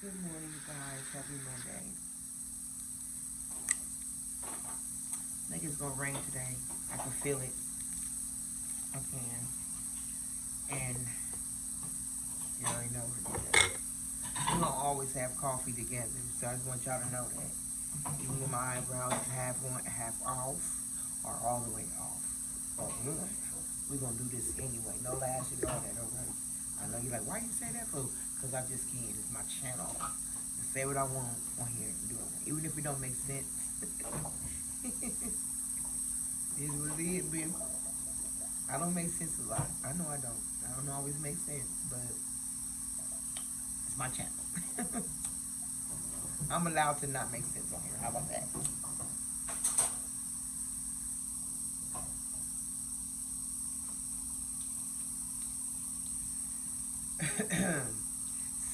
Good morning, guys. Happy Monday. I think it's gonna rain today. I can feel it. I can. And you already know what it is. We don't always have coffee together, so I just want y'all to know that. Even when my eyebrows is half off, or all the way off. But we're gonna do this anyway. No lashes, all that, alright? I know you're like, why you say that for? Because I just can. It's my channel. I say what I want on here and do it. Even if it don't make sense. It is what it is, baby. I don't make sense a lot. I know I don't. I don't always make sense, but it's my channel. I'm allowed to not make sense on here. How about that?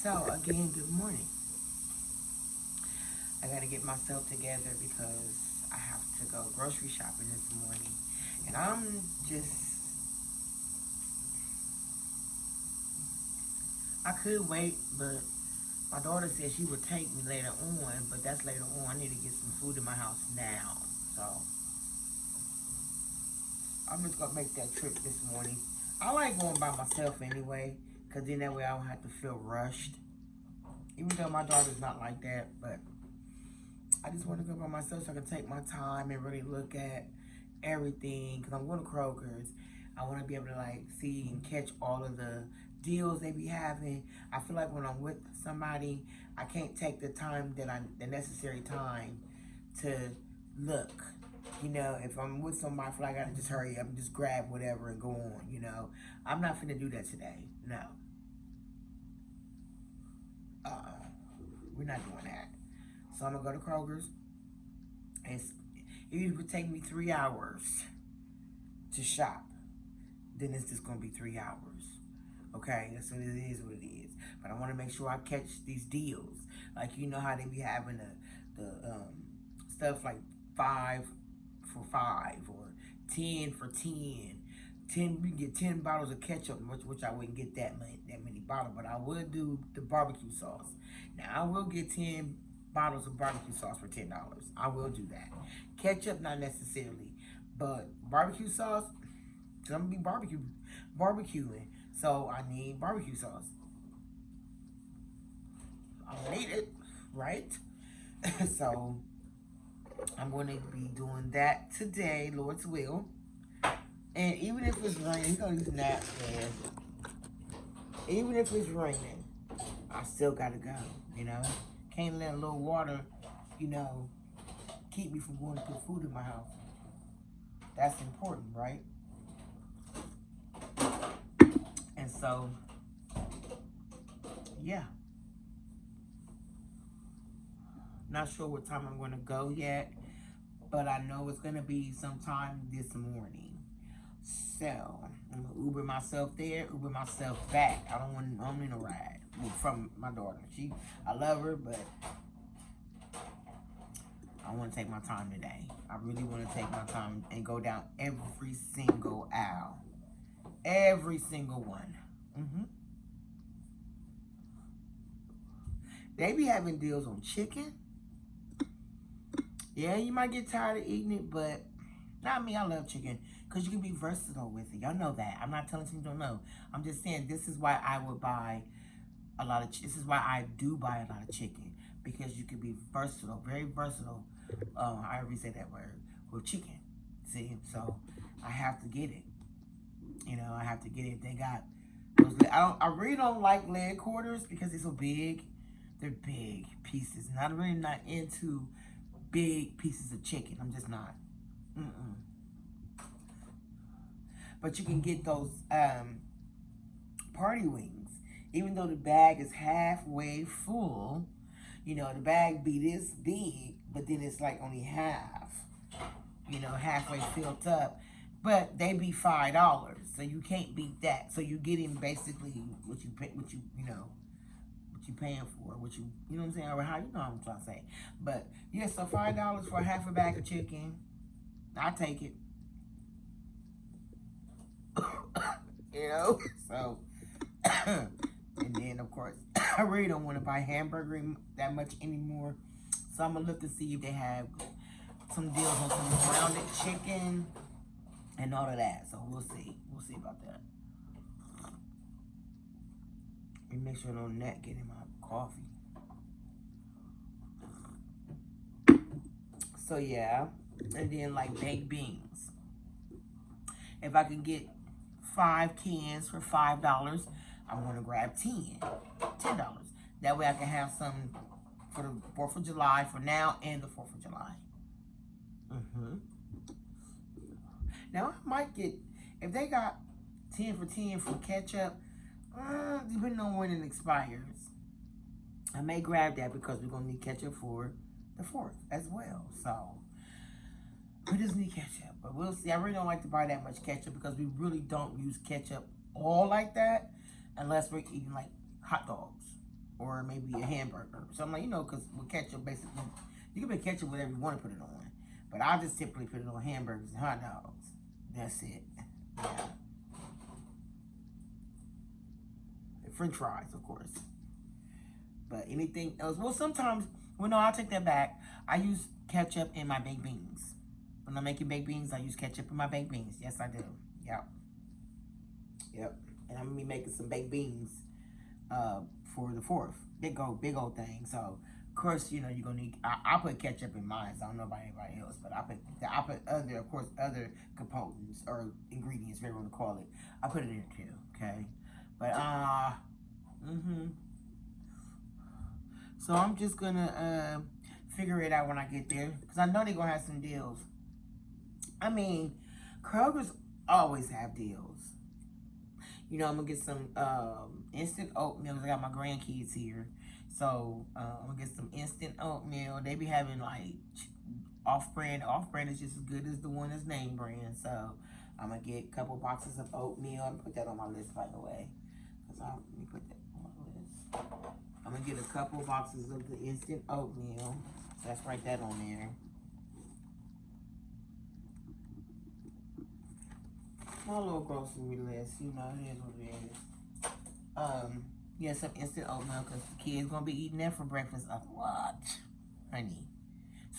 So, again, good morning. I gotta get myself together because I have to go grocery shopping this morning. And I could wait, but my daughter said she would take me later on, but that's later on. I need to get some food in my house now. So, I'm just gonna make that trip this morning. I like going by myself anyway, because then that way I don't have to feel rushed. Even though my daughter's not like that, but I just want to go by myself so I can take my time and really look at everything. Because I'm going to Kroger's. I want to be able to like see and catch all of the deals they be having. I feel like when I'm with somebody, I can't take the necessary time to look. You know, if I'm with somebody, I feel like I gotta just hurry up and just grab whatever and go on, you know. I'm not finna do that today. No. We're not doing that. So I'm gonna go to Kroger's, and it would take me 3 hours to shop. Then it's just gonna be 3 hours. Okay, that's what it is. What it is. But I want to make sure I catch these deals. Like you know how they be having the stuff like 5 for 5 or 10 for 10. 10, we can get 10 bottles of ketchup, which I wouldn't get that many bottles, but I would do the barbecue sauce. Now I will get 10 bottles of barbecue sauce for $10. I will do that. Ketchup, not necessarily, but barbecue sauce, I'm gonna be barbecuing, so I need barbecue sauce. I need it, right? So I'm going to be doing that today, Lord's will. And even if it's raining, we're gonna use naps, man. Even if it's raining, I still gotta go, you know? Can't let a little water, you know, keep me from going to put food in my house. That's important, right? And so, yeah. Not sure what time I'm gonna go yet, but I know it's gonna be sometime this morning. So I'm gonna Uber myself there, Uber myself back. I don't need a ride from my daughter. I love her, but I want to take my time today. I really want to take my time and go down every single aisle, every single one. They be having deals on chicken. Yeah, you might get tired of eating it, but not me. I love chicken because you can be versatile with it. Y'all know that. I'm not telling you don't know. I'm just saying this is why I would buy a lot of. This is why I do buy a lot of chicken, because you can be versatile, very versatile. I already said that word with chicken. See, so I have to get it. You know, I have to get it. They got those. I really don't like leg quarters because they're so big. They're big pieces, and I'm really not into big pieces of chicken. I'm just not. But you can get those party wings. Even though the bag is halfway full, you know, the bag be this big, but then it's like only half, you know, halfway filled up. But they be $5, so you can't beat that. So you getting basically what you pay, what you paying for, you know what I'm saying, or how you know what I'm trying to say. But yeah, so $5 for half a bag of chicken, I take it. You know, so And then, of course, I really don't want to buy hamburger that much anymore. So I'm going to look to see if they have some deals on some grounded chicken and all of that. So we'll see. We'll see about that. And make sure no net get in my coffee. So yeah. And then like baked beans. If I can get 5 cans for $5, I'm going to grab 10. $10. That way I can have some for the 4th of July for now and the 4th of July. Now I might get, if they got 10 for 10 for ketchup, depending on when it expires, I may grab that because we're going to need ketchup for the 4th as well. So we just need ketchup, but we'll see. I really don't like to buy that much ketchup because we really don't use ketchup all like that unless we're eating like hot dogs or maybe a hamburger. So I'm like, because with ketchup, basically, you can put ketchup whatever you want to put it on. But I just typically put it on hamburgers and hot dogs. That's it. Yeah. And French fries, of course. But anything else? Well, sometimes, no, I'll take that back. I use ketchup in my baked beans. When I'm making baked beans, I use ketchup in my baked beans. Yes, I do. Yep. And I'm going to be making some baked beans for the 4th. Big old thing. So, of course, you're going to need, I put ketchup in mine. So I don't know about anybody else. But I put other components or ingredients, whatever you want to call it. I put it in too. Okay. But, so I'm just going to figure it out when I get there. Because I know they're going to have some deals. I mean, Kroger's always have deals. I'm going to get some instant oatmeal. I got my grandkids here. So, I'm going to get some instant oatmeal. They be having, like, off-brand. Off-brand is just as good as the one that's name brand. So, I'm going to get a couple boxes of oatmeal. I'm going to put that on my list, by the way. Let me put that on my list. I'm going to get a couple boxes of the instant oatmeal. So, let's write that on there. My little grocery list, it is what it is. Yeah, some instant oatmeal because the kids gonna be eating that for breakfast a lot, honey.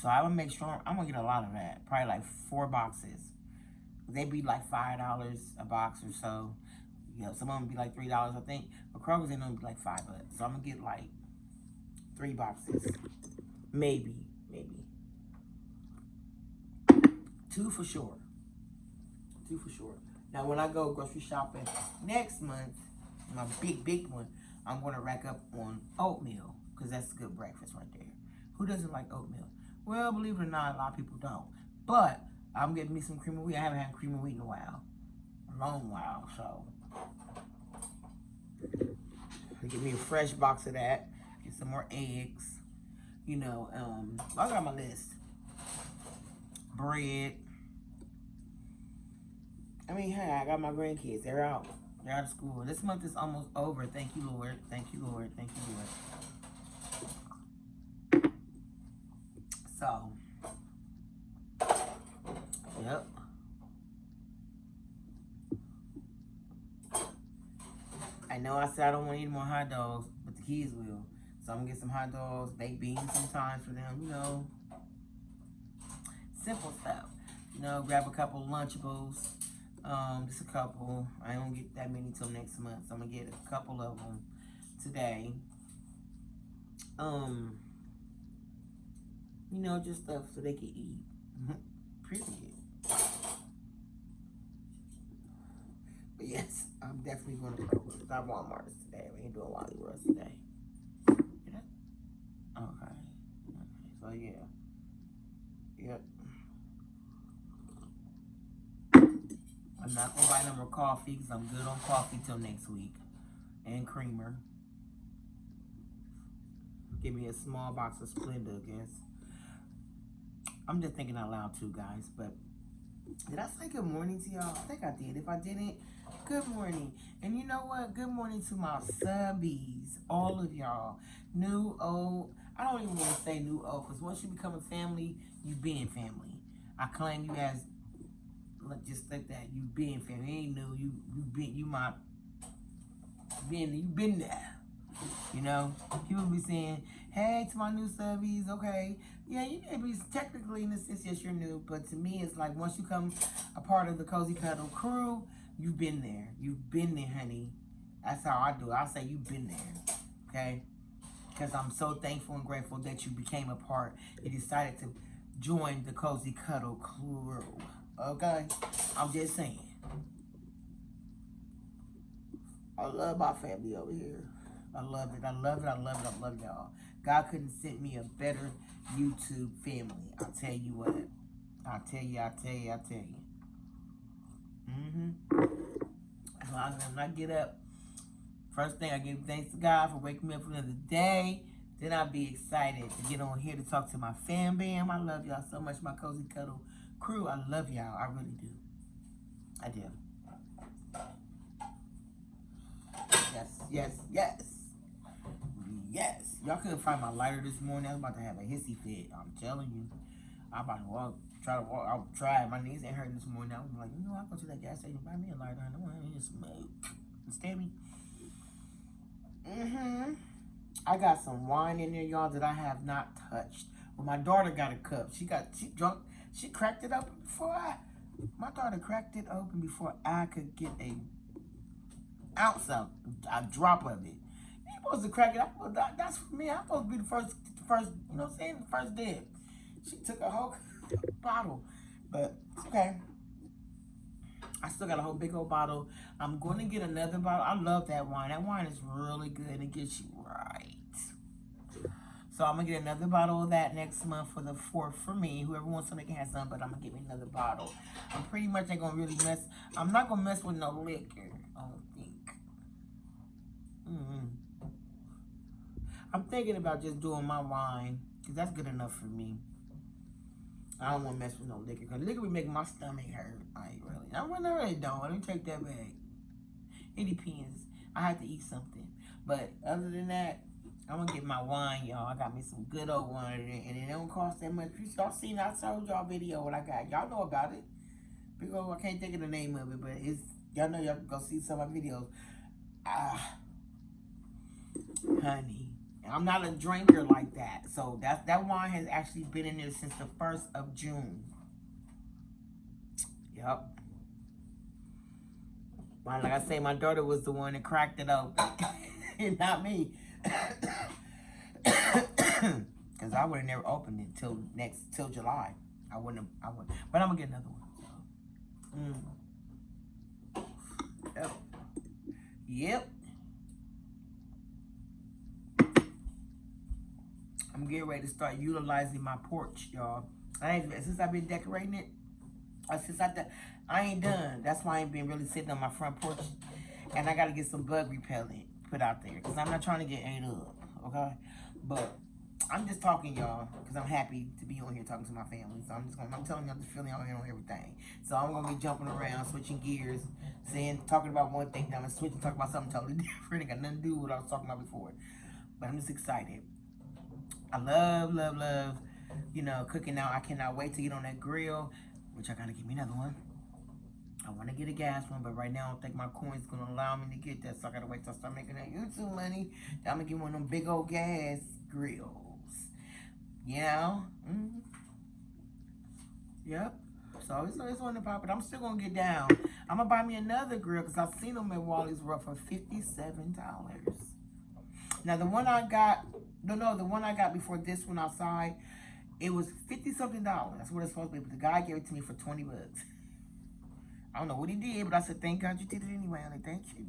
So I would make sure I'm gonna get a lot of that, probably like 4 boxes. They be like $5 a box or so. Some of them be like $3, I think. But Kroger's ain't gonna be like $5. So I'm gonna get like 3 boxes, maybe 2 for sure. 2 for sure. Now, when I go grocery shopping next month, my big one, I'm going to rack up on oatmeal because that's a good breakfast right there. Who doesn't like oatmeal? Well, believe it or not, a lot of people don't. But I'm getting me some cream of wheat. I haven't had cream of wheat in a while. A long while, so. Get me a fresh box of that. Get some more eggs. I got my list. Bread. I got my grandkids. They're out. They're out of school. This month is almost over. Thank you, Lord. Thank you, Lord. Thank you, Lord. So, yep. I know I said I don't want to eat more hot dogs, but the kids will. So I'm going to get some hot dogs, baked beans sometimes for them, Simple stuff. Grab a couple Lunchables. Just a couple. I don't get that many till next month, so I'm gonna get a couple of them today. Just stuff so they can eat. Period. But yes, I'm definitely going to Kroger. Not Walmart's today. We ain't doing Wally World's today. Okay. So yeah. Yep. I'm not going to buy no more coffee because I'm good on coffee till next week. And creamer. Give me a small box of Splenda, I guess. I'm just thinking out loud too, guys. But did I say good morning to y'all? I think I did. If I didn't, good morning. And you know what? Good morning to my subbies. All of y'all. New, old. I don't even want to say new, old. Because once you become a family, you being family. I claim you as just like that. You being family. You ain't new. You my You've been there. You know, people be saying, hey, to my new subbies, okay. Yeah, you may be technically in a sense, yes, you're new, but to me, it's like once you come a part of the Cozy Cuddle crew, you've been there. You've been there, honey. That's how I do it. I say you've been there, okay? Because I'm so thankful and grateful that you became a part. You decided to join the Cozy Cuddle crew, okay? I'm just saying. I love my family over here. I love it. I love it. I love it. I love y'all. God couldn't send me a better YouTube family. I'll tell you what. I'll tell you. As long as I get up, first thing I give thanks to God for waking me up for another day. Then I'll be excited to get on here to talk to my fam bam. I love y'all so much, my Cozy Cuddle crew. I love y'all. I really do. I do. Yes. Y'all couldn't find my lighter this morning. I was about to have a hissy fit. I'm telling you. I'm about to try to walk. I'll try. My knees ain't hurting this morning. I was like, I'll go to that gas station and buy me a lighter. I don't want to smoke. Understand me? I got some wine in there, y'all, that I have not touched. Well, my daughter got a cup. She drunk. She cracked it open my daughter cracked it open before I could get a drop of it. You're supposed to crack it up. That's for me. I'm supposed to be the first, you know what I'm saying? The first dib. She took a whole bottle. But it's okay. I still got a whole big old bottle. I'm going to get another bottle. I love that wine. That wine is really good. It gets you right. So I'm going to get another bottle of that next month for the 4th for me. Whoever wants some, they can have some, but I'm going to get me another bottle. I'm pretty much ain't going to really mess. I'm not going to mess with no liquor, I don't think. I'm thinking about just doing my wine, because that's good enough for me. I don't want to mess with no liquor, because liquor be making my stomach hurt. I really don't. Let me take that back. It depends. I have to eat something. But other than that, I'm going to get my wine, y'all. I got me some good old wine, and it don't cost that much. Y'all seen, I showed y'all video what I got. Y'all know about it. Because I can't think of the name of it, but y'all know y'all can go see some of my videos. Honey. I'm not a drinker like that. So that wine has actually been in there since the 1st of June. Yep. Like I say, my daughter was the one that cracked it open. And not me. Because I would have never opened it till July. I wouldn't. But I'm going to get another one. So. Yep. I'm getting ready to start utilizing my porch, y'all. Since I've been decorating it, I ain't done. That's why I ain't been really sitting on my front porch. And I got to get some bug repellent put out there. Because I'm not trying to get ate up, okay? But I'm just talking, y'all, because I'm happy to be on here talking to my family. So I'm telling you, I'm just feeling out here on everything. So I'm going to be jumping around, switching gears, talking about one thing, then I'm going to switch and talk about something totally different. It got nothing to do with what I was talking about before. But I'm just excited. I love, cooking now. I cannot wait to get on that grill, which I got to get me another one. I want to get a gas one, but right now I don't think my coin's going to allow me to get that, so I got to wait till I start making that YouTube money. I'm going to get one of them big old gas grills. You know? Yep. So it's on the pop, but I'm still going to get down. I'm going to buy me another grill because I've seen them at Wally's World for $57. Now, the one I got... No, the one I got before this one outside, it was $50-something. That's what it's supposed to be. But the guy gave it to me for $20. I don't know what he did, but I said, thank God you did it anyway. I'm like, thank you.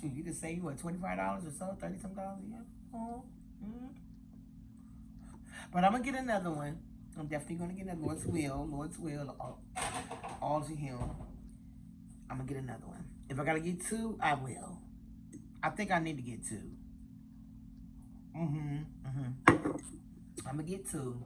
Shoot, you could save, what, $25 or so? $30-something? Yeah. But I'm going to get another one. I'm definitely going to get another one. Lord's will. All to him. I'm going to get another one. If I got to get 2, I will. I think I need to get 2. I'm gonna get 2.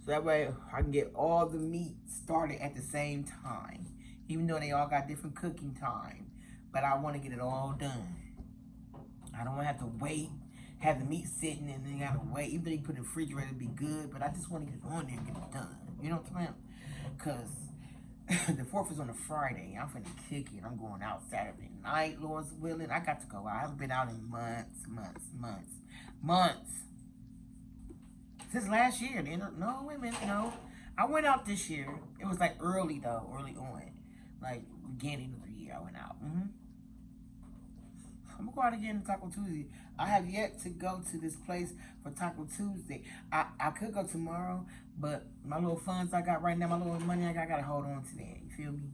So that way I can get all the meat started at the same time. Even though they all got different cooking time. But I want to get it all done. I don't want to have to wait, have the meat sitting, and then you gotta wait. Even though you put it in the refrigerator, it'd be good. But I just want to get it on there and get it done. You know what I'm saying? Because The 4th is on a Friday. I'm finna kick it. I'm going out Saturday night, Lord's willing. I got to go out. I haven't been out in months. Since last year. No, wait a minute, no. I went out this year. It was like early on. Like beginning of the year I went out. I'm gonna go out again on Taco Tuesday. I have yet to go to this place for Taco Tuesday. I could go tomorrow, but my little funds I got right now, my little money I gotta hold on to that. You feel me?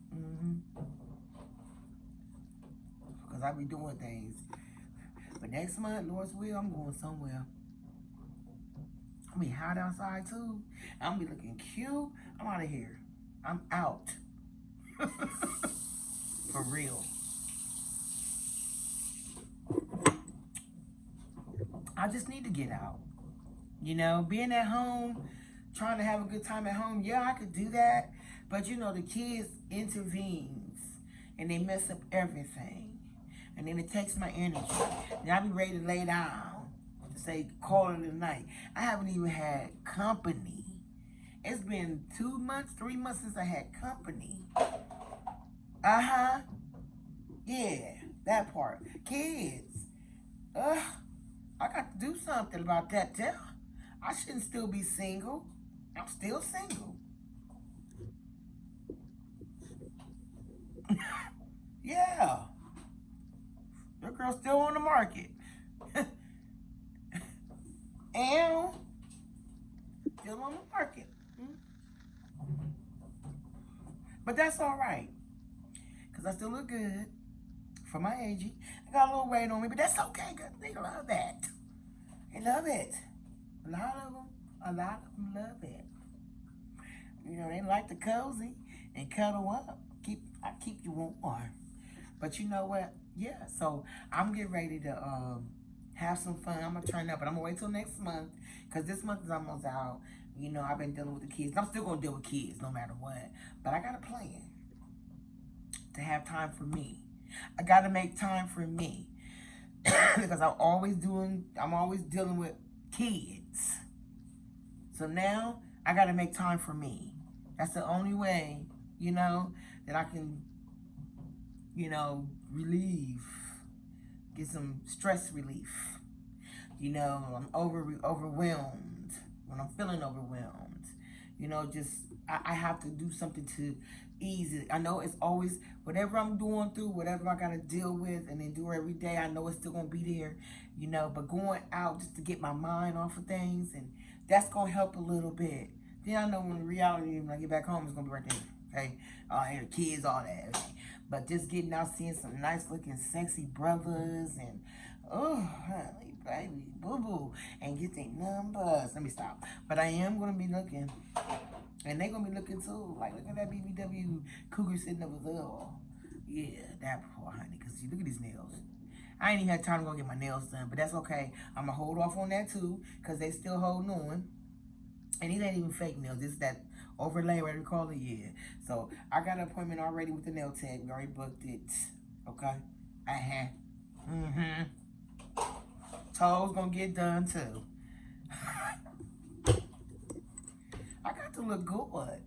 Because I be doing things. But next month, Lord's will, I'm going somewhere. I be hot outside too. I'm be looking cute. I'm out of here. I'm out. For real. I just need to get out. You know, being at home, trying to have a good time at home, yeah, I could do that. But you know, the kids intervenes and they mess up everything. And then it takes my energy. And I be ready to lay down to say, call it a night. I haven't even had company. It's been 2 months, 3 months since I had company. Yeah, that part. Kids. I got to do something about that too. I shouldn't still be single. I'm still single. Yeah. Your girl's still on the market. And still on the market. But that's all right. Because I still look good for my age. I got a little weight on me, but that's okay because they love that. They love it. A lot of them love it. You know, they like the cozy and cuddle up. I keep you warm. But you know what? Yeah, so I'm getting ready to have some fun. I'm going to turn up, but I'm going to wait till next month because this month is almost out. You know, I've been dealing with the kids. I'm still going to deal with kids no matter what. But I got a plan to have time for me. I got to make time for me because I'm always dealing with kids. So now I got to make time for me. That's the only way, you know, that I can, you know, get some stress relief. You know, I'm overwhelmed. When I'm feeling overwhelmed, you know, I have to do something to ease it. I know it's always, whatever I'm going through, whatever I got to deal with and endure every day, I know it's still going to be there, you know, but going out just to get my mind off of things, and that's going to help a little bit. Then I know when reality, when I get back home, it's going to be right there, okay? And the kids, all that, okay? But just getting out, seeing some nice looking, sexy brothers, and, oh, honey, baby, boo-boo, and get their numbers. Let me stop. But I am going to be looking. And they gonna be looking too. Like, look at that BBW cougar sitting over there. Yeah, that poor honey. Because look at these nails. I ain't even had time to go get my nails done. But that's okay. I'm going to hold off on that too. Because they still holding on. And these ain't even fake nails. This is that overlay, whatever you call it. Yeah. So, I got an appointment already with the nail tech. We already booked it. Okay? Toes gonna get done too. I got to look good.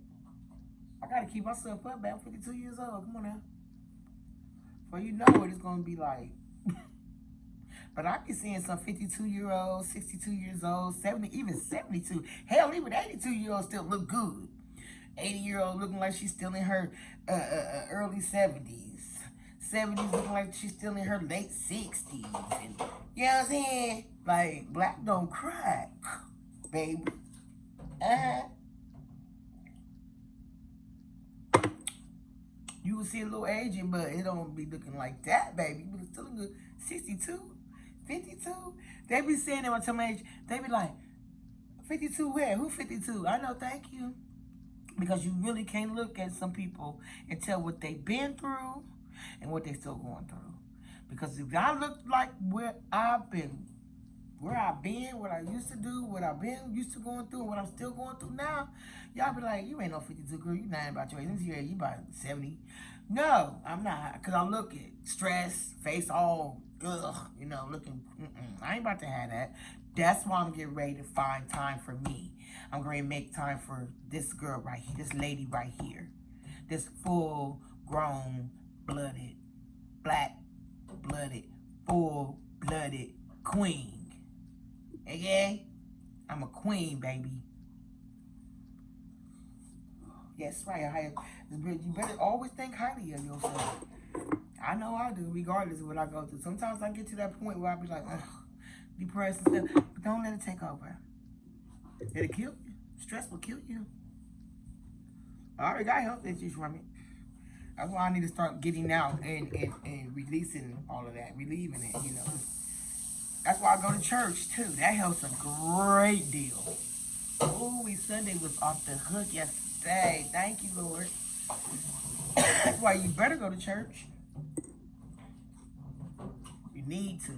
I got to keep myself up, man. I'm 52 years old. Come on now. Well, you know what it's going to be like. But I be seeing some 52-year-olds, 62 years old, 70, even 72. Hell, even 82-year-olds still look good. 80-year-old looking like she's still in her early 70s. 70s looking like she's still in her late 60s. And, you know what I'm saying? Like, black don't crack, baby. You will see a little aging, but it don't be looking like that, baby. But it's still looking good. 62, 52. They be saying that when I tell my age, they be like, 52 where? Who 52? I know, thank you. Because you really can't look at some people and tell what they've been through and what they're still going through. Because if I look like where I've been, what I used to do, what I've been used to going through, and what I'm still going through now, y'all be like, you ain't no 52 girl, you lying about your age. You about 70. No, I'm not, because I look at stress, face all, you know, looking, I ain't about to have that. That's why I'm getting ready to find time for me. I'm going to make time for this girl right here, this lady right here. this full-grown, blooded, black-blooded, full-blooded queen. Okay? I'm a queen, baby. Yes, right. You better always think highly of yourself. I know I do, regardless of what I go through. Sometimes I get to that point where I be like, ugh, depressed and stuff. But don't let it take over. It'll kill you. Stress will kill you. I already got health issues from it. That's why I need to start getting out and releasing all of that, relieving it, you know. That's why I go to church, too. That helps a great deal. Ooh, Sunday was off the hook yesterday. Thank you, Lord. That's why you better go to church. You need to.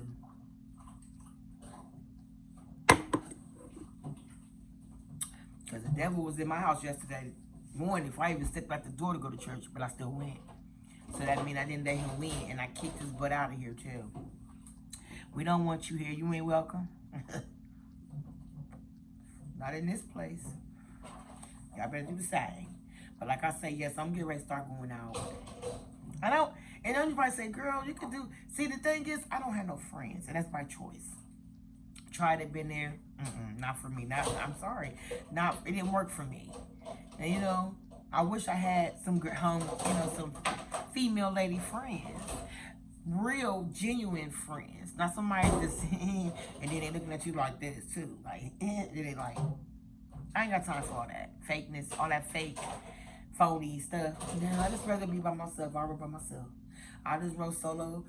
Because the devil was in my house yesterday morning before I even stepped out the door to go to church, but I still went. So that means I didn't let him win, and I kicked his butt out of here, too. We don't want you here. You ain't welcome. Not in this place. Y'all better do the same. But like I say, yes, I'm getting ready to start going out. I don't, and everybody say, girl, you can do, see, the thing is, I don't have no friends, and that's my choice. Tried it, been there, not for me. I'm sorry. It didn't work for me. And, you know, I wish I had some some female lady friends. Real, genuine friends. Not somebody just, and then they looking at you like this, too. Like, they like, I ain't got time for all that fakeness, all that fake, phony stuff. No, I just rather be by myself. I roll by myself. I just roll solo,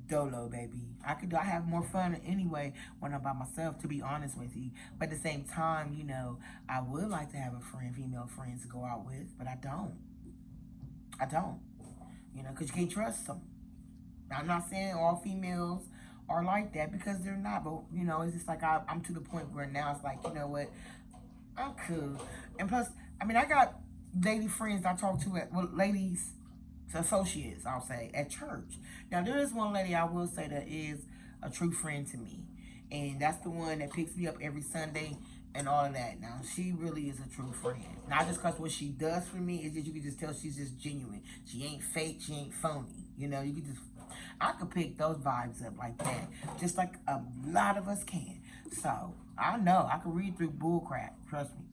dolo, baby. I have more fun anyway when I'm by myself, to be honest with you. But at the same time, you know, I would like to have a friend, female friends to go out with, but I don't. You know, because you can't trust them. I'm not saying all females are like that, because they're not. But, you know, it's just like I'm to the point where now it's like, you know what? I'm cool. And plus, I mean, I got lady friends I talk to ladies, associates, I'll say, at church. Now, there is one lady I will say that is a true friend to me. And that's the one that picks me up every Sunday and all of that. Now, she really is a true friend. Not just because what she does for me, is that you can just tell she's just genuine. She ain't fake, she ain't phony. You know, you can just, I could pick those vibes up like that. Just like a lot of us can. So, I know, I can read through bull crap. Trust me.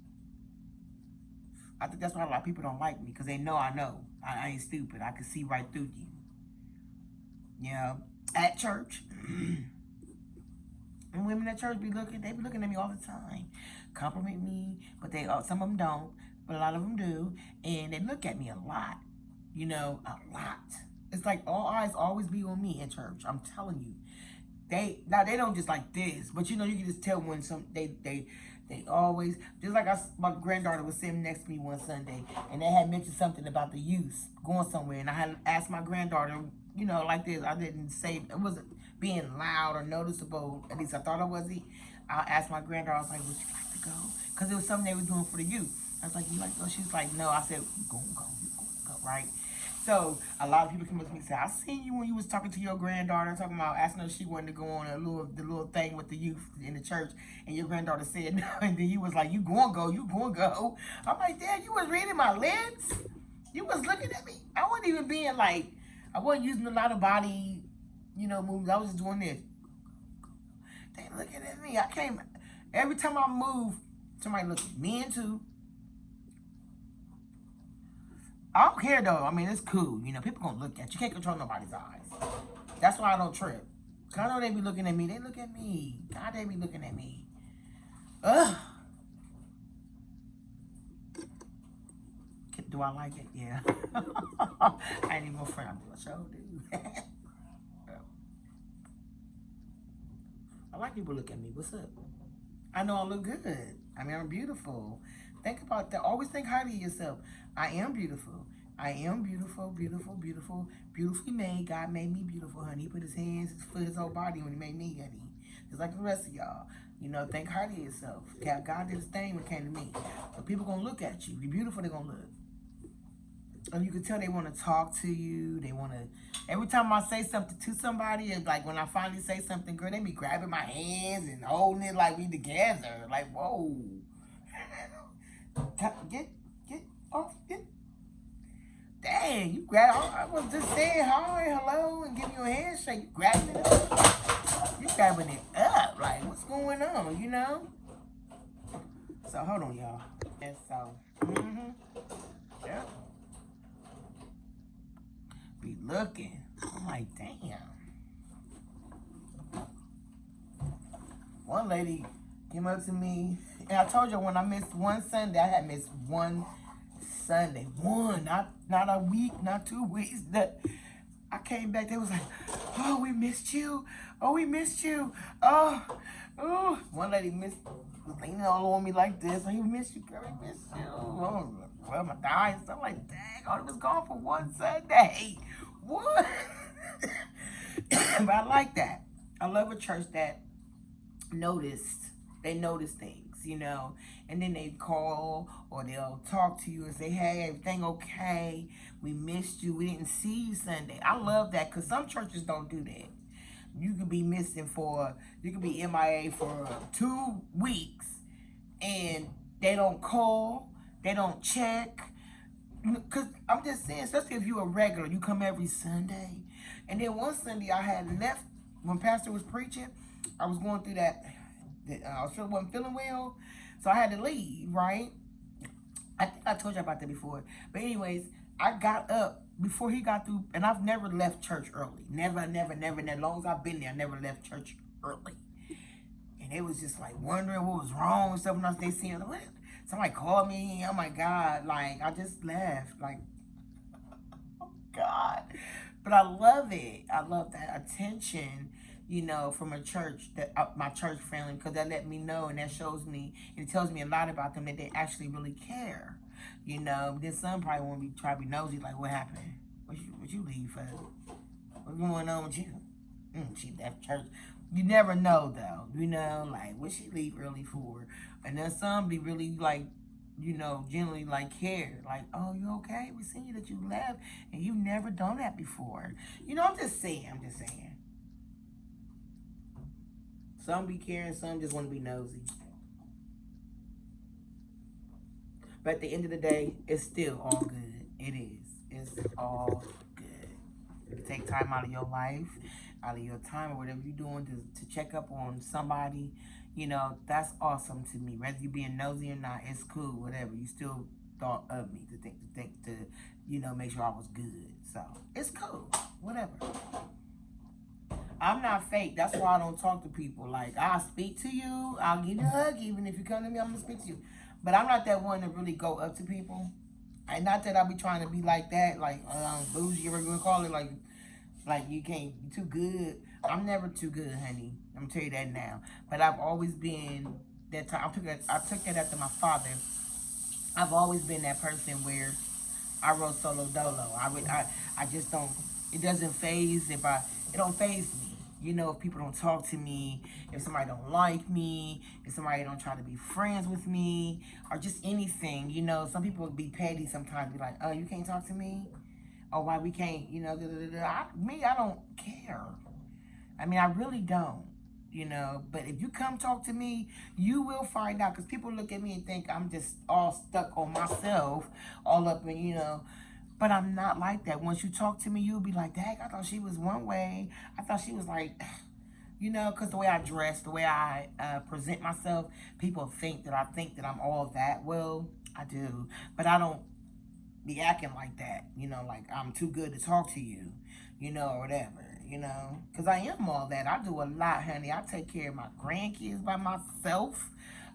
I think that's why a lot of people don't like me, because they know I know. I ain't stupid. I can see right through you. You know, at church. And women at church they be looking at me all the time. Compliment me, but some of them don't, but a lot of them do. And they look at me a lot. You know, a lot. It's like all eyes always be on me at church. I'm telling you. They don't just like this, but you know, you can just tell when they always, just like my granddaughter was sitting next to me one Sunday, and they had mentioned something about the youth going somewhere, and I had asked my granddaughter, you know, like this. I didn't say, it wasn't being loud or noticeable, at least I thought I wasn't. I asked my granddaughter, I was like, would you like to go? Because it was something they were doing for the youth. I was like, you like to go? She was like, no. I said, you gonna go, right? So a lot of people come up to me and say, I seen you when you was talking to your granddaughter, talking about asking her if she wanted to go on the little thing with the youth in the church, and your granddaughter said no, and then you was like, you gonna go. I'm like, Dad, you was reading my lips? You was looking at me? I wasn't even being like, I wasn't using a lot of body, you know, moves. I was just doing this. They looking at me. Every time I move, somebody look at me too. I don't care though. I mean, it's cool. You know, people gonna look at you. You can't control nobody's eyes. That's why I don't trip. Cause I know they be looking at me. They look at me. God, they be looking at me. Ugh. Do I like it? Yeah. I ain't even gonna front. I'm doing show, dude. I like people look at me. What's up? I know I look good. I mean, I'm beautiful. Think about that. Always think highly of yourself. I am beautiful. I am beautiful, beautiful, beautiful, beautifully made. God made me beautiful, honey. He put his hands, his foot, his whole body when he made me, honey. Just like the rest of y'all. You know, think highly of yourself. God did his thing when it came to me. So people gonna look at you. Be beautiful, they're gonna look. And you can tell they want to talk to you. They want to, every time I say something to somebody, it's like when I finally say something, girl, they be grabbing my hands and holding it like we together. Like, whoa. Get off. Dang, you grab. I was just saying hi, hello, and giving you a handshake. You grabbing it up. You grabbing it up. Like, what's going on? You know. So hold on, y'all. And so, yeah, be looking. I'm like, damn. One lady came up to me, and I told you when I missed one Sunday, I had missed one Sunday. One, not a week, not 2 weeks. That I came back, they was like, oh, we missed you. Oh, we missed you. Oh, oh. One lady was leaning all on me like this. Oh, we missed you, girl. We missed you. Oh, well, my dying. So I'm like, dang, I was gone for one Sunday. What? But I like that. I love a church that they notice things, and then they call or they'll talk to you and say, hey, everything okay? We missed you. We didn't see you Sunday. I love that, because some churches don't do that. You could be you could be MIA for 2 weeks, and they don't call, they don't check. Because I'm just saying, especially if you're a regular, you come every Sunday. And then one Sunday I had left when Pastor was preaching. I was going through that. I wasn't feeling well, so I had to leave, right? I think I told you about that before. But anyways, I got up before he got through, and I've never left church early. Never. As long as I've been there, I never left church early. And they was just like wondering what was wrong and stuff. And they seen what? Somebody called me. Oh my God! Like, I just left. Like, oh God! But I love it. I love that attention, from a church, that my church family, because that let me know, and that shows me, and it tells me a lot about them, that they actually really care. Then some probably want to try to be nosy, like, what happened? What you leave for? What's going on with you? She left church. You never know, though. Like, what she leave early for? And then some be really, like, generally, like, care. Like, oh, you okay? We seen you that you left, and you've never done that before. I'm just saying. Some be caring, some just want to be nosy. But at the end of the day, it's still all good. It is. It's all good. You take time out of your life, out of your time, or whatever you're doing to check up on somebody. That's awesome to me. Whether you being nosy or not, it's cool. Whatever. You still thought of me to make sure I was good. So it's cool. Whatever. I'm not fake. That's why I don't talk to people. Like, I'll speak to you. I'll give you a hug. Even if you come to me, I'm going to speak to you. But I'm not that one to really go up to people. And not that I'll be trying to be like that. Like, bougie, you ever going to call it? Like you can't, you too good. I'm never too good, honey. I'm going to tell you that now. But I've always been that time. I took that after my father. I've always been that person where I wrote solo dolo. I just don't, it doesn't phase it don't phase me. If people don't talk to me, if somebody don't like me, if somebody don't try to be friends with me, or just anything, some people would be petty sometimes, be like, oh, you can't talk to me? Or why we can't, I don't care. I mean, I really don't, but if you come talk to me, you will find out, because people look at me and think I'm just all stuck on myself, all up in, but I'm not like that. Once you talk to me, you'll be like, dang, I thought she was one way. I thought she was like, because the way I dress, the way I present myself, people think that I'm all that. Well, I do. But I don't be acting like that, like I'm too good to talk to you, or whatever, because I am all that. I do a lot, honey. I take care of my grandkids by myself.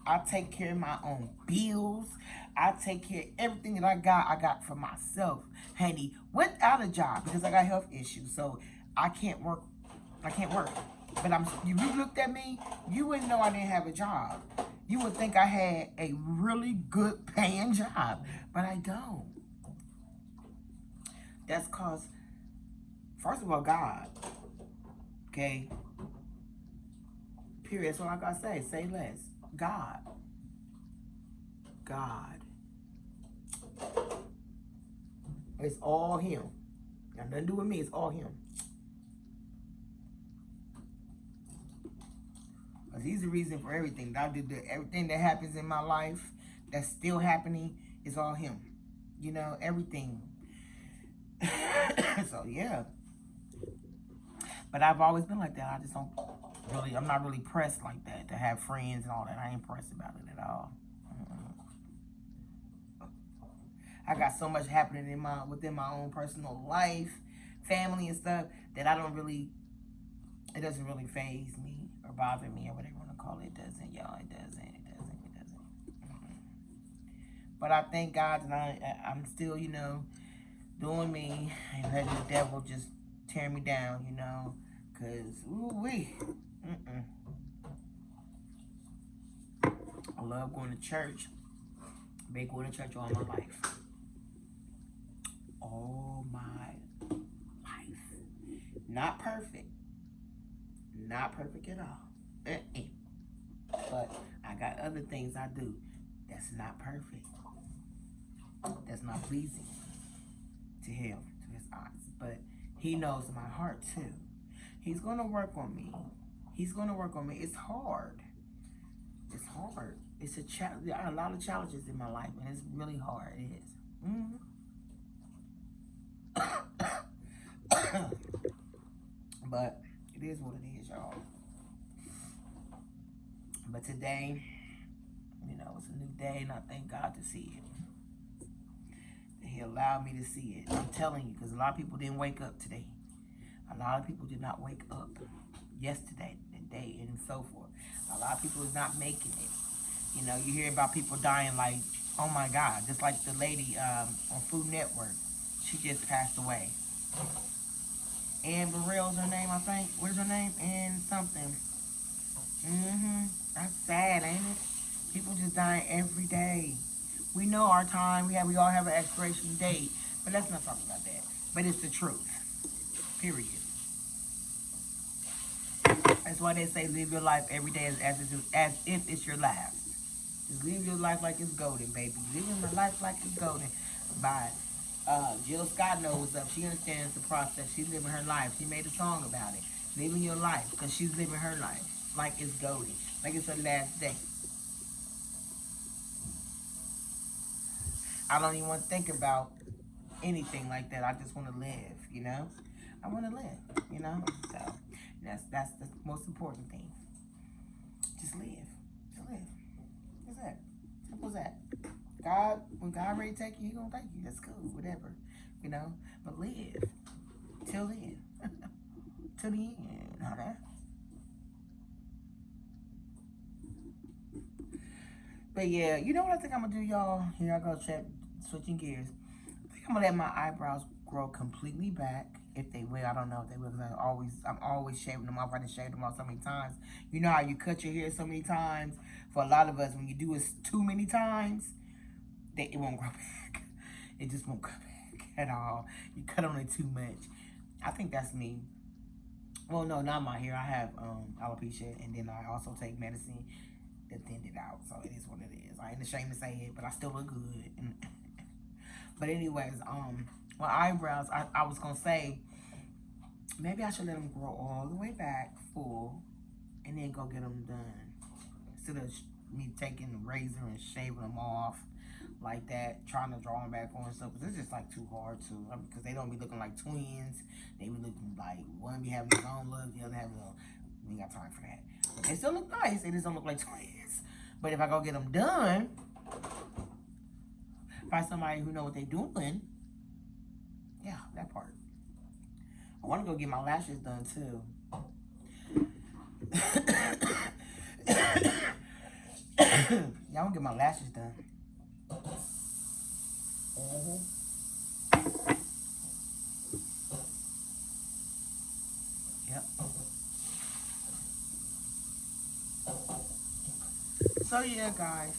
I take care of my own bills. I take care of everything that I got for myself, honey, without a job, because I got health issues. So I can't work. But if you looked at me, you wouldn't know I didn't have a job. You would think I had a really good paying job, but I don't. That's cause, first of all, God. Okay. Period. That's all I gotta say. Say less. God. It's all Him. Got nothing to do with me. It's all Him. Because He's the reason for everything. Everything that happens in my life that's still happening is all Him. Everything. So yeah, but I've always been like that. I just don't really, I'm not really pressed like that to have friends and all that. I ain't pressed about it at all. I got so much happening within my own personal life, family and stuff that I don't really, it doesn't really faze me or bother me or whatever you want to call it. It doesn't, y'all. It doesn't. It doesn't. It doesn't. But I thank God that I'm still, doing me and letting the devil just tear me down, because ooh-wee. I love going to church. Been going to church all my life. All my life. Not perfect. Not perfect at all. But I got other things I do that's not perfect. That's not pleasing to him, to his eyes. But he knows my heart too. He's going to work on me. He's going to work on me. It's hard. It's hard. It's there are a lot of challenges in my life, and it's really hard. It is. But it is what it is, y'all. But today, it's a new day, and I thank God to see it. That He allowed me to see it. I'm telling you, because a lot of people didn't wake up today. A lot of people did not wake up yesterday, today, and so forth. A lot of people is not making it. You hear about people dying like, oh my God, just like the lady on Food Network. She just passed away. Anne Burrell's her name, I think. What is her name? Anne something. That's sad, ain't it? People just dying every day. We know our time. We all have an expiration date. But let's not talk about that. But it's the truth. Period. That's why they say live your life every day as if it's your last. Just live your life like it's golden, baby. Living my life like it's golden. By Jill Scott knows what's up. She understands the process. She's living her life. She made a song about it. Living your life, because she's living her life like it's golden, like it's her last day. I don't even want to think about anything like that. I just want to live, I want to live, So that's the most important thing. Just live. Just live. That's it. Simple as that. God, when God ready to take you, He gonna take you. That's cool, whatever, But live till the end, till the end. Okay. But yeah, you know what I think I'm gonna do, y'all? Here I go, switching gears. I think I'm gonna let my eyebrows grow completely back. If they will, I don't know if they will, because I'm always shaving them off. I done shaved them off so many times. You know how you cut your hair so many times? For a lot of us, when you do it too many times, it won't grow back. It just won't grow back at all. You cut on it too much. I think that's me. Well, no, not my hair. I have alopecia, and then I also take medicine that thinned it out. So it is what it is. I ain't ashamed to say it, but I still look good. But anyways, my eyebrows, I was gonna say maybe I should let them grow all the way back full, and then go get them done instead of me taking the razor and shaving them off like that, trying to draw them back on and stuff. Cause it's just like too hard to, because they don't be looking like twins. They be looking like one be having his own look, the other having their own. We ain't got time for that. But they still look nice. They just don't look like twins. But if I go get them done by somebody who know what they doing, yeah, that part. I want to go get my lashes done too. Yeah, I want to get my lashes done. Yep. So yeah, guys.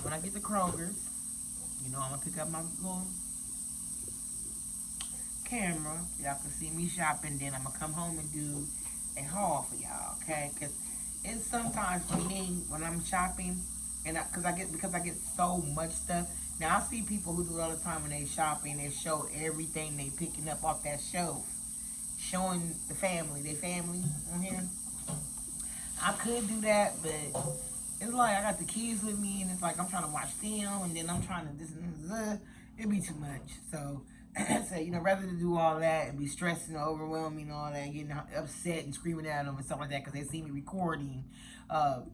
When I get to Kroger's, I'm gonna pick up my little camera. Y'all can see me shopping. Then I'm gonna come home and do a haul for y'all, okay? Cause it's sometimes for me when I'm shopping, and because I get so much stuff. Now I see people who do it all the time when they shopping. They show everything they picking up off that shelf, showing the family, their family on here. I could do that, but it's like I got the kids with me, and it's like I'm trying to watch them, and then I'm trying to this and this. It'd be too much. So So, rather than do all that and be stressed and overwhelmed and all that, getting upset and screaming at them and stuff like that because they see me recording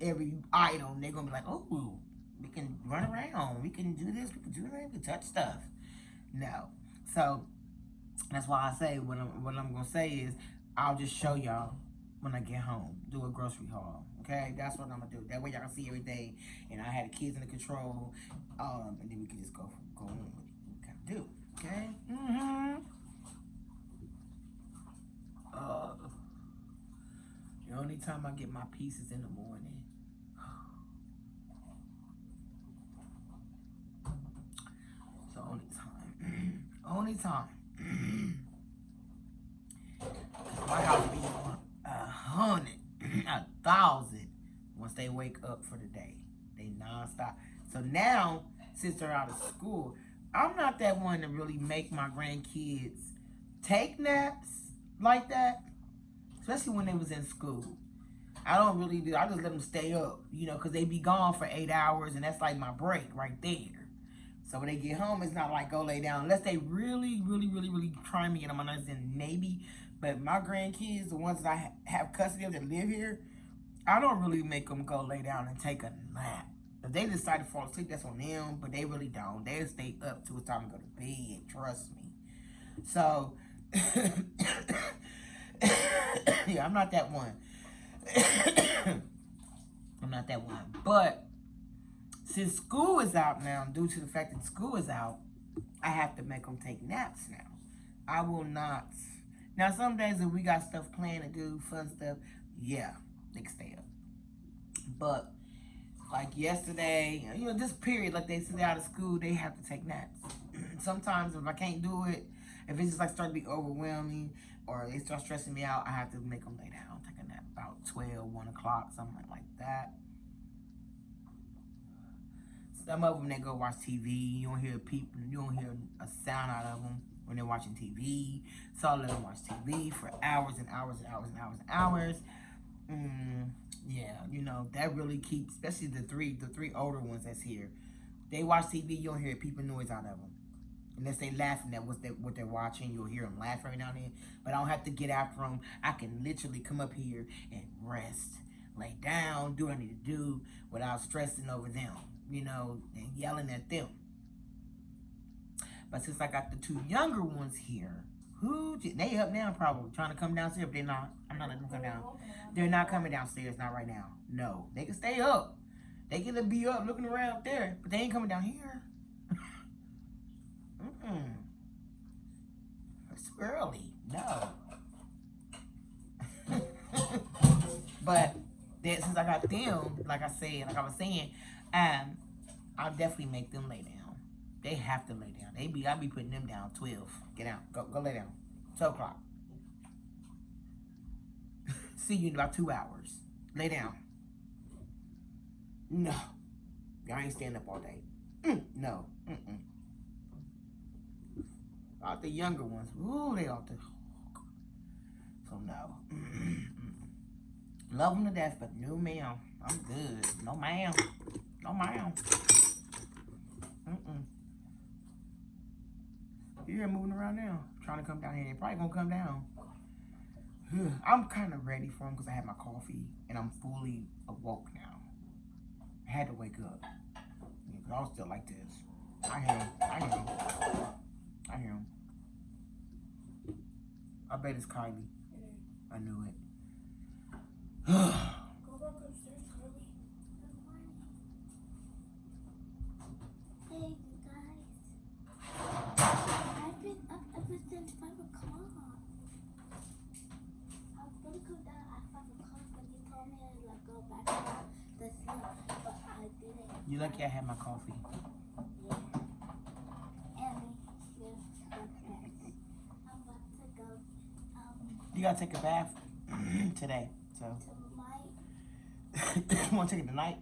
every item, they're going to be like, oh, we can run around, we can do this, we can do that, we can touch stuff. No. So, that's why I say what I'm going to say is I'll just show y'all when I get home. Do a grocery haul. Okay? That's what I'm going to do. That way y'all can see everything. And I had the kids under control. And then we can just go on with what we got to do. Okay? The only time I get my peace is in the morning. So only time. My house be on 100, 1,000 once they wake up for the day. They nonstop. So now, since they're out of school, I'm not that one to really make my grandkids take naps like that, especially when they was in school. I don't really do. I just let them stay up, because they be gone for 8 hours, and that's like my break right there. So when they get home, it's not like go lay down. Unless they really, really, really, really try me and I'm on in maybe. But my grandkids, the ones that I have custody of that live here, I don't really make them go lay down and take a nap. If they decide to fall asleep, that's on them. But they really don't. They'll stay up till it's time to go to bed. Trust me. So, yeah, I'm not that one. I'm not that one. But since school is out now, due to the fact that school is out, I have to make them take naps now. I will not. Now, some days if we got stuff planned to do, fun stuff, yeah, they can stay up. But, like yesterday, this period, like they sit out of school, they have to take naps. Sometimes if I can't do it, if it's just like starting to be overwhelming or they start stressing me out, I have to make them lay down, take a nap about 12, 1 o'clock, something like that. Some of them, they go watch TV. You don't hear people, you don't hear a sound out of them when they're watching TV. So I let them watch TV for hours and hours and hours and hours and hours. Yeah, that really keeps, especially the three older ones that's here. They watch TV, you don't hear people noise out of them. Unless they laughing at what they're watching, you'll hear them laugh every now and then. But I don't have to get after them. I can literally come up here and rest, lay down, do what I need to do without stressing over them, and yelling at them. But since I got the 2 younger ones here, they up now probably trying to come downstairs, but they're not. I'm not letting them come down. They're not coming downstairs, not right now. No, they can stay up. They can be up looking around up there, but they ain't coming down here. It's too early. No. But since I got them, like I was saying, I'll definitely make them lay down. They have to lay down. I'll be putting them down 12. Get out. Go lay down. 12 o'clock. See you in about 2 hours. Lay down. No. Y'all ain't staying up all day. No. Out the younger ones. Ooh, they out there. So no. Love them to death, but no ma'am. I'm good. No ma'am. No ma'am. You're here moving around now. Trying to come down here. They're probably going to come down. I'm kind of ready for them because I had my coffee and I'm fully awoke now. I had to wake up. Because I was still like this. I hear him. I bet it's Kylie. I knew it. Go back upstairs, Kylie. Hey, you guys. I've been up ever since 5 o'clock. I was going to come down at 5 o'clock, but you told me to go back down to sleep, but I didn't. You lucky I had my coffee. Yeah. And just I'm about to go. You gotta take a bath today. So. Tonight. You wanna take it tonight?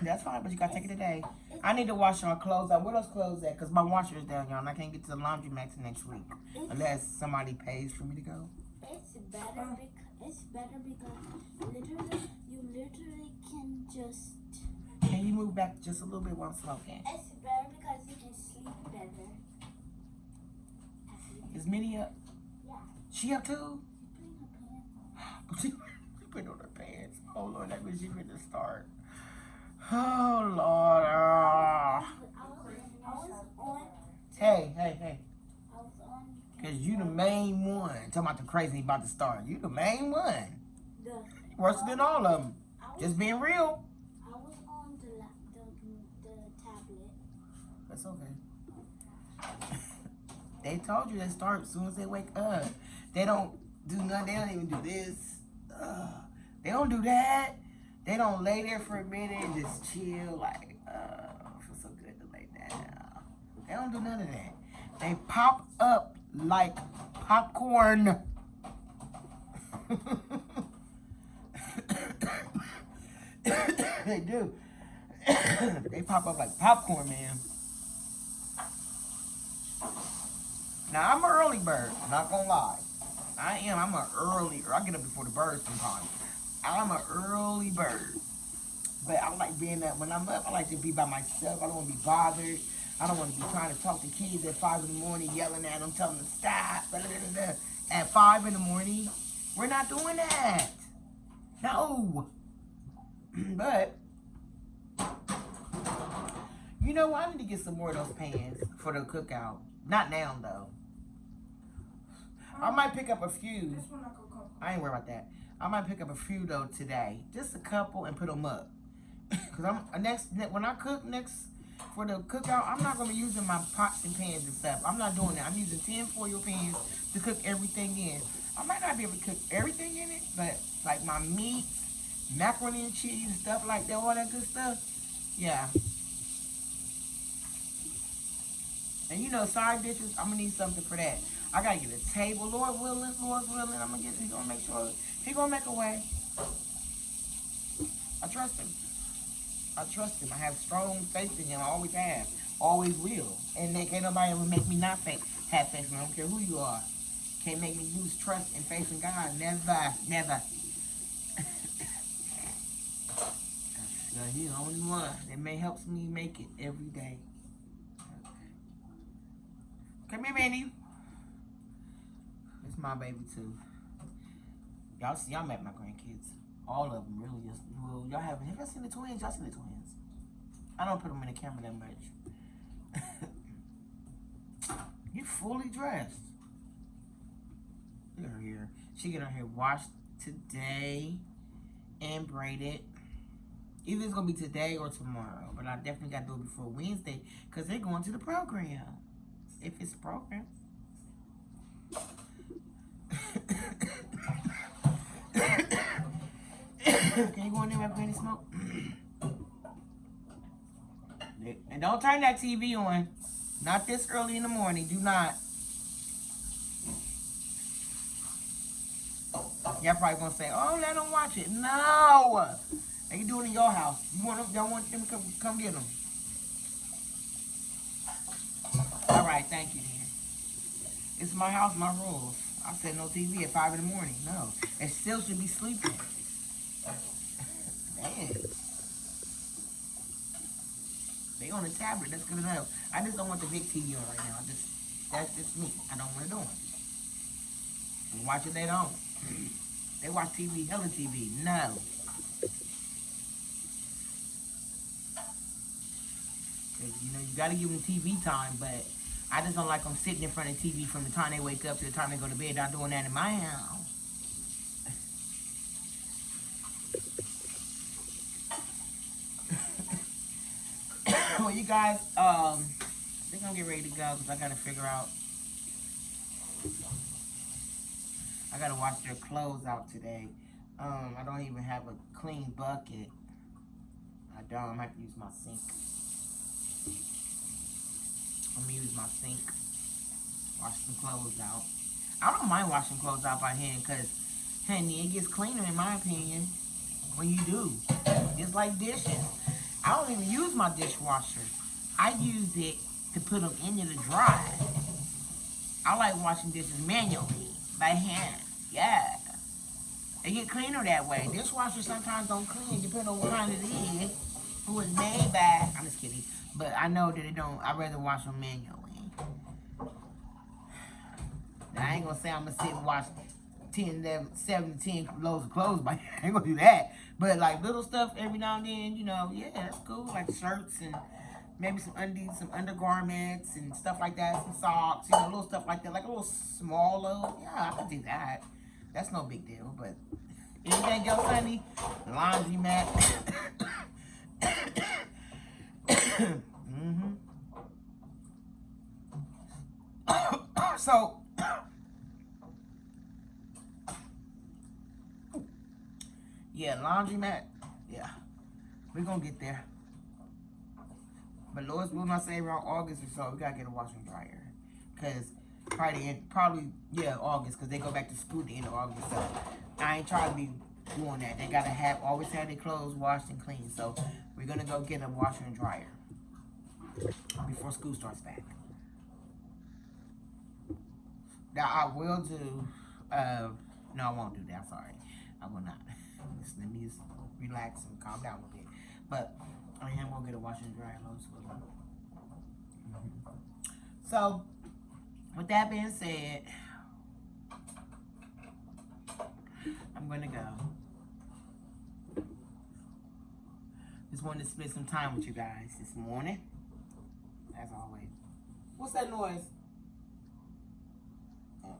That's fine, but you gotta take it today. I need to wash our clothes out. Where those clothes at? Because my washer is down, y'all, and I can't get to the laundromat till next week. Unless somebody pays for me to go. It's better because you literally can just... Can you move back just a little bit while I'm smoking? It's better because you can sleep better. Is Minnie up? Yeah. She up too? She put her pants on. She put on her pants. Oh Lord, that means she ready to start. Oh Lord. I was on. Hey. I was on. Cause you the main one. Talking about the crazy about to start. You the main one. Worse than all of them. Just being real. I was on the tablet. That's okay. They told you they start as soon as they wake up. They don't do nothing. They don't even do this. They don't do that. They don't lay there for a minute and just chill. Like, it feels so good to lay down. They don't do none of that. They pop up like popcorn. They do. They pop up like popcorn, man. Now, I'm an early bird, not gonna lie. I'm an early, I get up before the birds sometimes. I'm an early bird. But I like being that when I'm up, I like to be by myself. I don't want to be bothered. I don't want to be trying to talk to kids at 5 in the morning, yelling at them, telling them to stop. Blah, blah, blah, blah. At 5 in the morning, we're not doing that. No. But, you know, I need to get some more of those pans for the cookout. Not now, though. I might pick up a few. I ain't worried about that. I might pick up a few, though, today. Just a couple and put them up. Because when I cook next for the cookout, I'm not going to be using my pots and pans and stuff. I'm not doing that. I'm using tin foil pans to cook everything in. I might not be able to cook everything in it, but like my meats, macaroni and cheese, stuff like that, all that good stuff. Yeah. And you know, side dishes, I'm going to need something for that. I got to get a table. Lord's willing, he's going to make sure, he's going to make a way. I trust him. I have strong faith in him. I always have. Always will. And they can't nobody ever make me not have faith in him. I don't care who you are. Can't make me lose trust and faith in God. Never. He's the only one that helps me make it every day. Come here, Manny. It's my baby too. Y'all met my grandkids. All of them really is. Well, have y'all seen the twins? Y'all seen the twins? I don't put them in the camera that much. You fully dressed. Look at her hair. She get her hair washed today and braided. Either it's gonna be today or tomorrow, but I definitely gotta do it before Wednesday because they're going to the program. If it's a program. Can you go in there and have smoke? And don't turn that TV on. Not this early in the morning. Do not. Y'all probably gonna say, "Oh, let them watch it." No, they can do it in your house. Y'all want them to come get them. All right, thank you, dear. It's my house, my rules. I said no TV at 5 in the morning. No, it still should be sleeping. Man. They on a tablet, that's good enough. I just don't want the big TV on right now. That's just me. I don't want to do it. And watch it, they don't. They watch TV, hella TV. No. You know, you got to give them TV time, but I just don't like them sitting in front of TV from the time they wake up to the time they go to bed. Not doing that in my house. Well, you guys, I think I'm getting ready to go because I got to figure out. I got to wash their clothes out today. I don't even have a clean bucket. I don't. I'm going to have to use my sink. I'm going to use my sink. Wash some clothes out. I don't mind washing clothes out by hand because, honey, it gets cleaner in my opinion when you do. It's like dishes. I don't even use my dishwasher. I use it to put them into the dry. I like washing dishes manually, by hand. Yeah. They get cleaner that way. Dishwashers sometimes don't clean, depending on what kind it is, who it's made by. I'm just kidding. But I know that it don't. I'd rather wash them manually. Now, I ain't gonna say I'm gonna sit and watch 10, 11, 7 to 10 loads of clothes, but I ain't gonna do that. But like little stuff every now and then, you know, yeah, that's cool. Like shirts and maybe some undies, some undergarments and stuff like that, some socks, you know, little stuff like that, like a little small little, yeah, I could do that. That's no big deal, but anything else, honey? Laundry mat. Mm-hmm. So, yeah, laundry mat. Yeah, we're gonna get there. But Lord's will not say around August or so, we gotta get a washer and dryer. Cause probably yeah, August, cause they go back to school at the end of August. So I ain't trying to be doing that. They gotta always have their clothes washed and clean. So we're gonna go get a washer and dryer before school starts back. Now I will do. No, I won't do that. Sorry, I will not. Let me just relax and calm down a little bit. But I am gonna get a washer and dryer loads for them. So, with that being said, I'm gonna go. Just wanted to spend some time with you guys this morning, as always. What's that noise? Oh,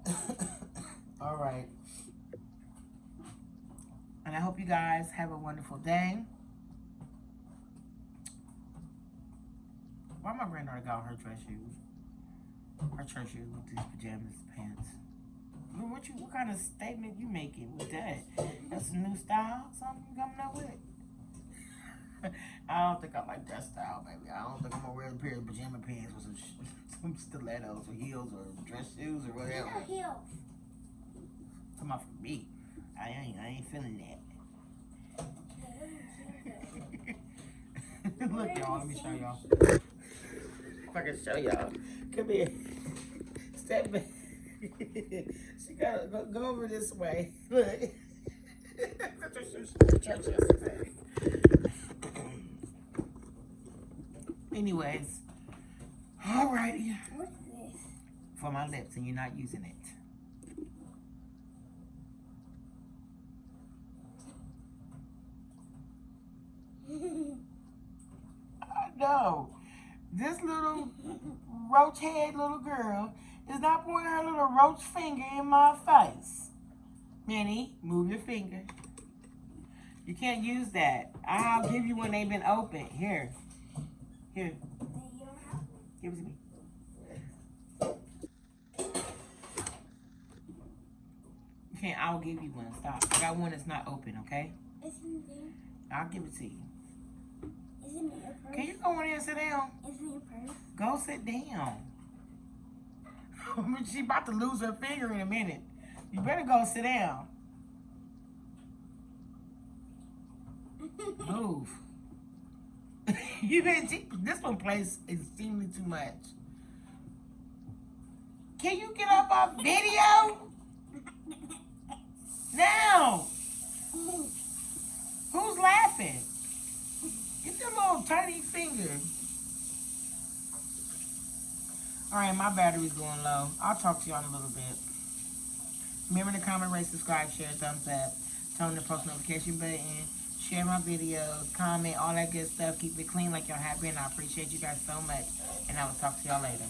nothing. All right. And I hope you guys have a wonderful day. Why my granddaughter got her dress shoes? Her church shoes with these pajamas pants. What kind of statement you making with that? That's a new style? Something you coming up with? I don't think I like that style, baby. I don't think I'm gonna wear a pair of pajama pants with some stilettos or heels or dress shoes or whatever. Heels. Come on for me. I ain't feeling that. Look, y'all, let me show y'all. If I can show y'all. Come here. Step back. She gotta go over this way. Look. Anyways. Alrighty. What's this? For my lips, and you're not using it. No, this little roach head little girl is not pointing her little roach finger in my face. Minnie, move your finger. You can't use that. I'll give you when they've been open. Here. Here. Give it to me. Okay, I'll give you one. Stop. I got one that's not open, okay? It's in there. I'll give it to you. Is it in your purse? Can you go in there and sit down? Is it in your purse? Go sit down. She about to lose her finger in a minute. You better go sit down. Move. This one plays extremely too much. Can you get up on video? Now. Who's laughing? Get your little tiny finger. Alright, my battery's going low. I'll talk to y'all in a little bit. Remember to comment, rate, subscribe, share, thumbs up. Turn on the post notification button. Share my videos, comment, all that good stuff. Keep it clean like y'all have been. I appreciate you guys so much. And I will talk to y'all later.